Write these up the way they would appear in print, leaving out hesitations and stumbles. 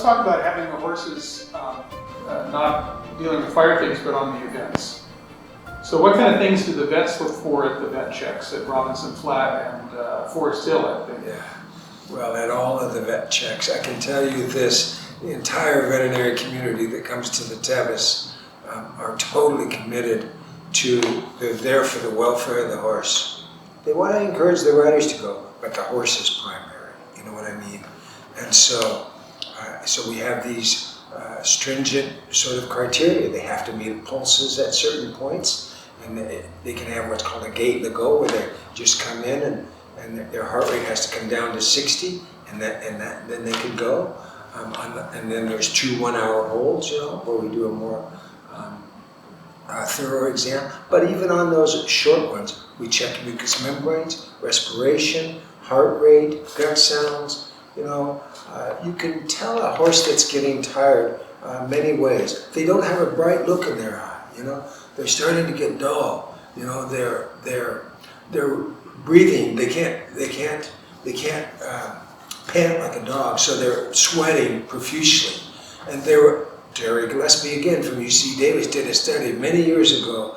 talk about having the horses not dealing with fire things, but on the events. So what kind of things do the vets look for at the vet checks at Robinson Flat and Forest Hill, I think? Yeah, well, at all of the vet checks, I can tell you this, the entire veterinary community that comes to the Tevis are totally committed to, they're there for the welfare of the horse. They want to encourage the riders to go, but the horse is primary, you know what I mean? And so we have these stringent sort of criteria. They have to meet pulses at certain points, and they can have what's called a gait and a go, where they just come in and their heart rate has to come down to 60, and then they can go. And then there's 2 1-hour holds, you know, where we do a more thorough exam. But even on those short ones, we check mucous membranes, respiration, heart rate, gut sounds. You know, you can tell a horse that's getting tired many ways. They don't have a bright look in their eye. You know, they're starting to get dull. You know, they're breathing. They can't pant like a dog. So they're sweating profusely. And Terry Gillespie again from UC Davis did a study many years ago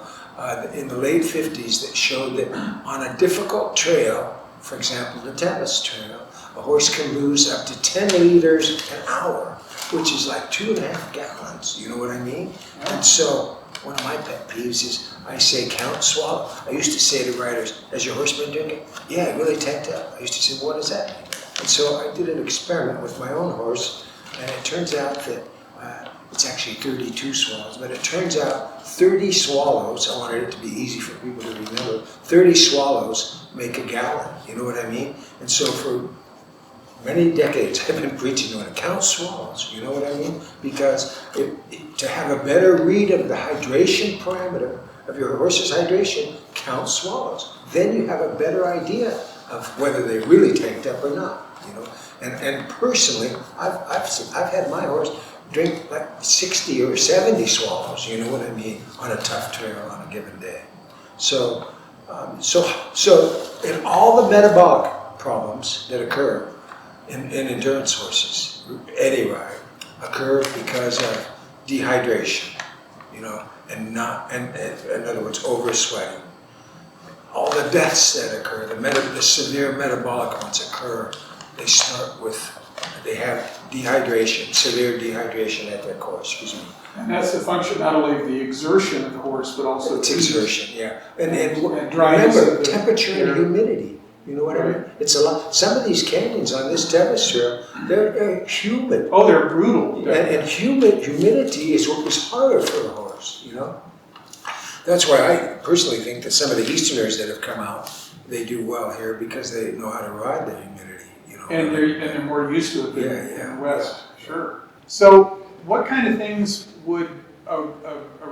in the late 50s that showed that on a difficult trail, for example, the Tevis Trail, a horse can lose up to 10 liters an hour, which is like 2.5 gallons. You know what I mean? And so one of my pet peeves is I say count, swallow. I used to say to riders, has your horse been drinking? Yeah, really tanked up. I used to say, what does that mean? And so I did an experiment with my own horse, and it turns out that it's actually 32 swallows, but it turns out 30 swallows, I wanted it to be easy for people to remember, 30 swallows make a gallon, you know what I mean? And so for many decades I've been preaching on count swallows, you know what I mean? Because to have a better read of the hydration parameter of your horse's hydration, count swallows. Then you have a better idea of whether they really tanked up or not, you know? And personally, I've had my horse drink like 60 or 70 swallows, you know what I mean, on a tough trail on a given day. So in all the metabolic problems that occur in endurance horses, any ride, occur because of dehydration, you know, and in other words, over sweating. All the deaths that occur, the severe metabolic ones occur, they start with, they have dehydration, severe dehydration at their core, excuse me. And that's a function not only of the exertion of the horse, but also it's exertion, yeah. And dryness remember, of the temperature air. and humidity. You know what I mean? It's a lot. Some of these canyons on this Tevis Trail, they're humid. Oh, they're brutal. And humidity is what was harder for the horse, you know? That's why I personally think that some of the Easterners that have come out, they do well here because they know how to ride the humidity, you know? And they're more used to it than Yeah, the West. Yeah. Sure. So what kind of things would a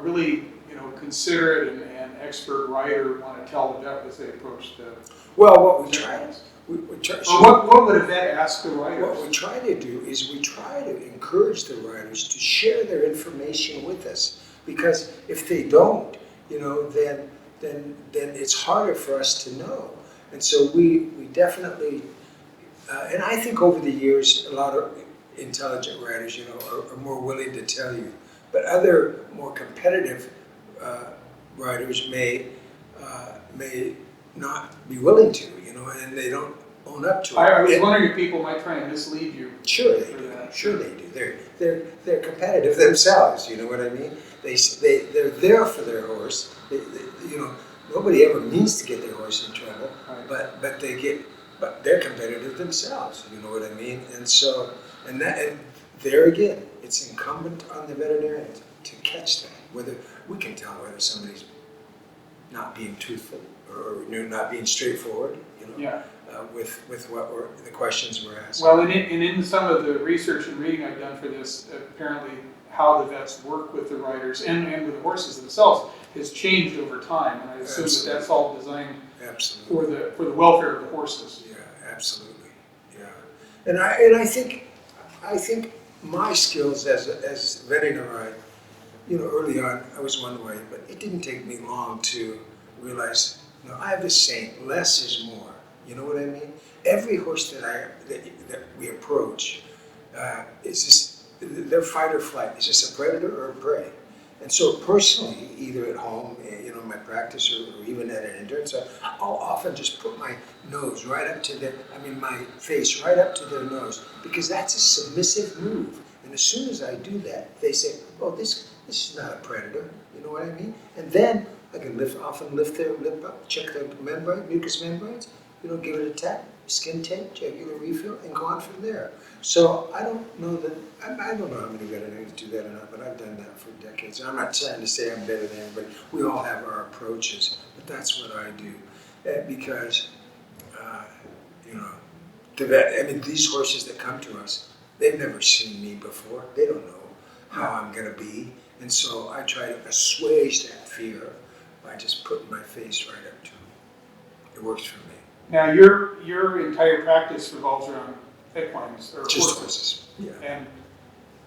really, you know, considerate and expert rider want to tell the vet as they approach the... Well, what we try, what would a vet ask the rider? What we try to do is we try to encourage the riders to share their information with us, because if they don't, you know, then it's harder for us to know. And so we definitely, and I think over the years, a lot of intelligent riders, you know, are more willing to tell you, but other more competitive riders may not be willing to, you know, and they don't own up to it. I was wondering if people might try and mislead you. Sure they do. Sure they do. They're competitive themselves. You know what I mean? They're there for their horse. You know, nobody ever means to get their horse in trouble, right. but they're competitive themselves. You know what I mean? And so and there again, it's incumbent on the veterinarian to catch that. Whether we can tell whether somebody's not being truthful or not being straightforward, you know, yeah. With the questions we're asking. Well, and in some of the research and reading I've done for this, apparently how the vets work with the riders and with the horses themselves has changed over time, and I assume that that's all designed for the welfare of the horses. Yeah, absolutely. Yeah, and I think my skills as a veterinarian, you know, early on I was one way, but it didn't take me long to realize, you know, I have this saying, less is more. You know what I mean? Every horse that we approach is their fight or flight. Is this a predator or a prey? And so personally, either at home, in my practice, or even at an endurance, I'll often just put my nose right up to my face right up to their nose, because that's a submissive move. And as soon as I do that, they say, oh, this is not a predator, you know what I mean? And then I can often lift their lip up, check their mucous membranes, give it a tap, skin tape, regular refill, and go on from there. So I don't know how many veterinarians do that or not, but I've done that for decades. I'm not trying to say I'm better than anybody. We all have our approaches, but that's what I do. Because, these horses that come to us, they've never seen me before. They don't know how I'm going to be. And so I try to assuage that fear by just putting my face right up to them. It works for me. Now, your entire practice revolves around equines or Just horses. Yeah. And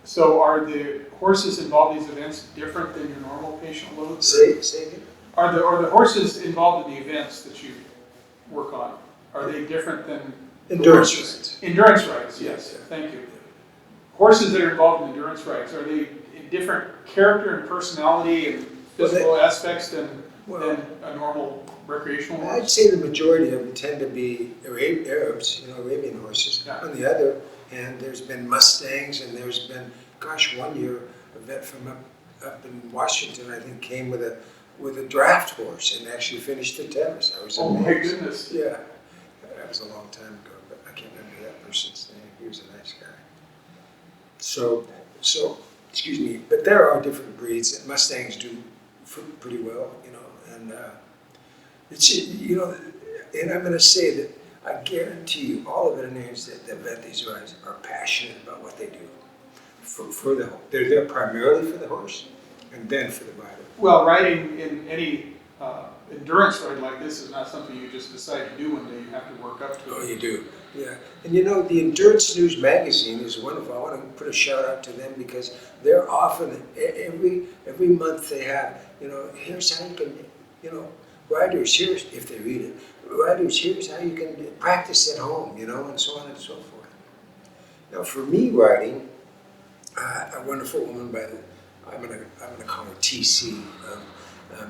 so, are the horses involved in these events different than your normal patient load? Say again. Are the horses involved in the events that you work on? Are they different than Endurance rides? Endurance rides, yes. Yeah. Thank you. Horses that are involved in endurance rides, are they in different character and personality and physical aspects than a normal recreational horse? I'd say the majority of them tend to be Arabs, Arabian horses. Yeah. On the other hand, there's been Mustangs, and there's been, 1 year, a vet from up in Washington, I think, came with a draft horse and actually finished the Tevis. I was amazed. Oh my goodness. Yeah, that was a long time ago, but I can't remember that person's name. He was a nice guy. So, excuse me, but there are different breeds, and Mustangs do pretty well, and and I'm going to say that I guarantee you, all the veterinarians that vet these rides are passionate about what they do. They're there primarily for the horse, and then for the rider. Well, riding in any endurance ride like this is not something you just decide to do one day. You have to work up to it. Oh, you do, yeah. And the Endurance News magazine is wonderful. I want to put a shout out to them, because they're often, every month they have, here's how you can, riders, here's, if they read it, riders, here's how you can practice at home, and so on and so forth. Now, for me, riding, a wonderful woman I'm gonna call her TC,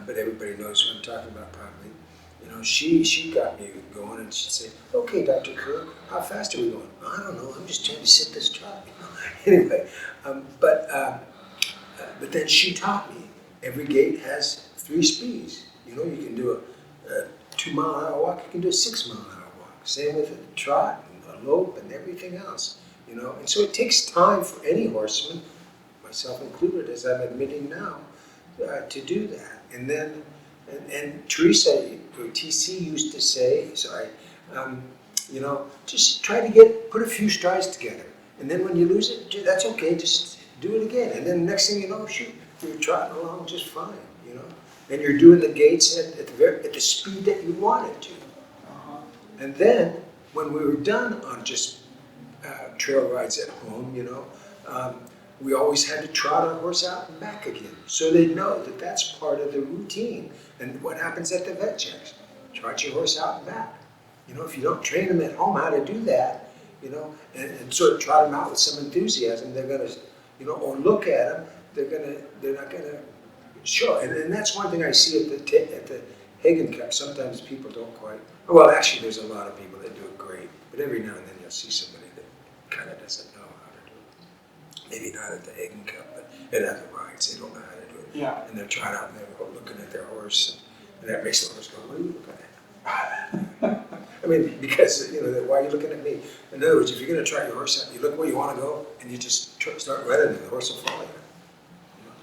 but everybody knows who I'm talking about probably. She got me going, and she'd say, okay, Dr. Kerr, how fast are we going? I don't know, I'm just trying to sit this trot. Anyway, but then she taught me every gait has 3 speeds. You can do a 2-mile-an-hour walk, you can do a 6-mile-an-hour walk. Same with a trot and a lope and everything else. And so it takes time for any horseman, myself included, as I'm admitting now, to do that. And then, and Teresa, or TC, used to say, just try to put a few strides together. And then when you lose it, that's okay, just do it again. And then the next thing you know, shoot, you're trotting along just fine, And you're doing the gaits at the speed that you wanted to. Uh-huh. And then, when we were done on just trail rides at home, we always had to trot our horse out and back again. So they know that that's part of the routine. And what happens at the vet checks? Trot your horse out and back. If you don't train them at home how to do that, and sort of trot them out with some enthusiasm, they're going to, or look at them, they're not going to show. And that's one thing I see at the Hagen Cup. Sometimes people don't quite, well, actually there's a lot of people that do it great, but every now and then you'll see somebody that kind of doesn't know how to do it. Maybe not at the Hagen Cup, but at other rides, they don't know how to do it. Yeah. And they're trotting out and they're looking at their horse, and that makes the horse go, what are you looking at? Because, why are you looking at me? In other words, if you're going to try your horse out, you look where you want to go, and you just start riding, and the horse will follow you.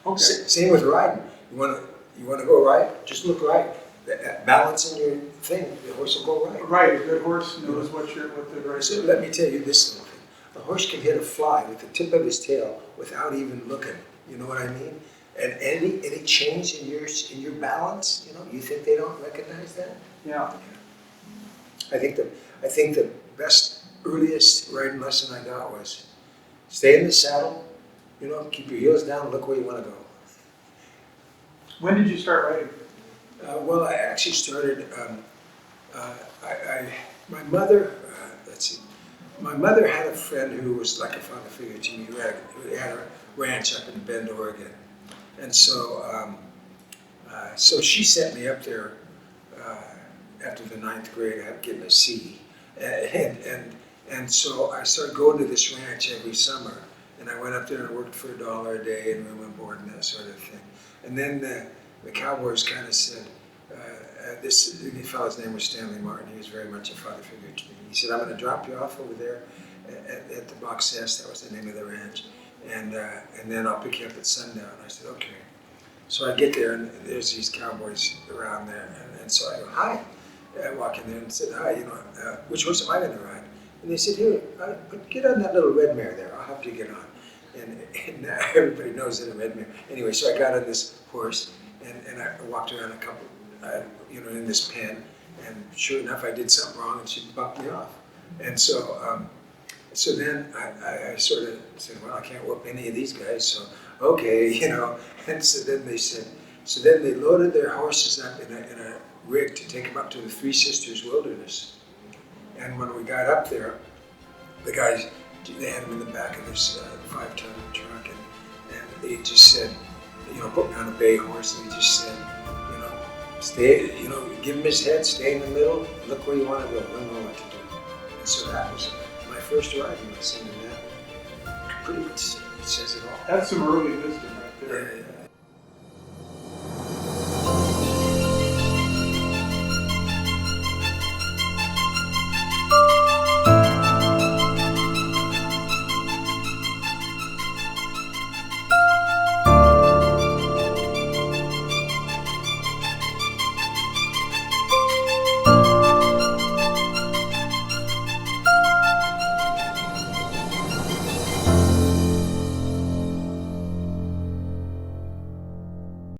Okay. Same with riding. You want to go right, just look right. That balance in your thing, the horse will go right. Right, a good horse knows what the right. So let me tell you this little thing. A horse can hit a fly with the tip of his tail without even looking. You know what I mean? And any change in your balance, you think they don't recognize that? Yeah. I think the best, earliest riding lesson I got was stay in the saddle, keep your heels down, look where you want to go. When did you start riding? Well, I actually started, my mother, My mother had a friend who was like a father figure to me, who had a ranch up in Bend, Oregon. And so, so she sent me up there after the 9th grade. I had getting a C. And so I started going to this ranch every summer. And I went up there and worked for $1 a day and room and board and that sort of thing. And then the Cowboys kind of said, the fellow's name was Stanley Martin. He was very much a father figure to me. He said, I'm going to drop you off over there at the Box S. That was the name of the ranch. And then I'll pick you up at sundown. I said, okay. So I get there, and there's these cowboys around there. And so I go, hi. I walk in there and said, hi, which horse am I going to ride? And they said, here, get on that little red mare there. I'll help you get on. And everybody knows that a red mare. Anyway, so I got on this horse, and I walked around a couple, in this pen. And sure enough, I did something wrong, and she bumped me off. And so, so then I sort of said, well, I can't whoop any of these guys, so okay, And so then they said, so then they loaded their horses up in a rig to take them up to the Three Sisters Wilderness. And when we got up there, the guys, they had them in the back of this 5-ton truck, and they just said, put me on a bay horse, and they just said, stay, give him his head, stay in the middle, look where you want to go, we'll know what to do. And so that was my first riding lesson, and that pretty much says it all. That's some early wisdom right there.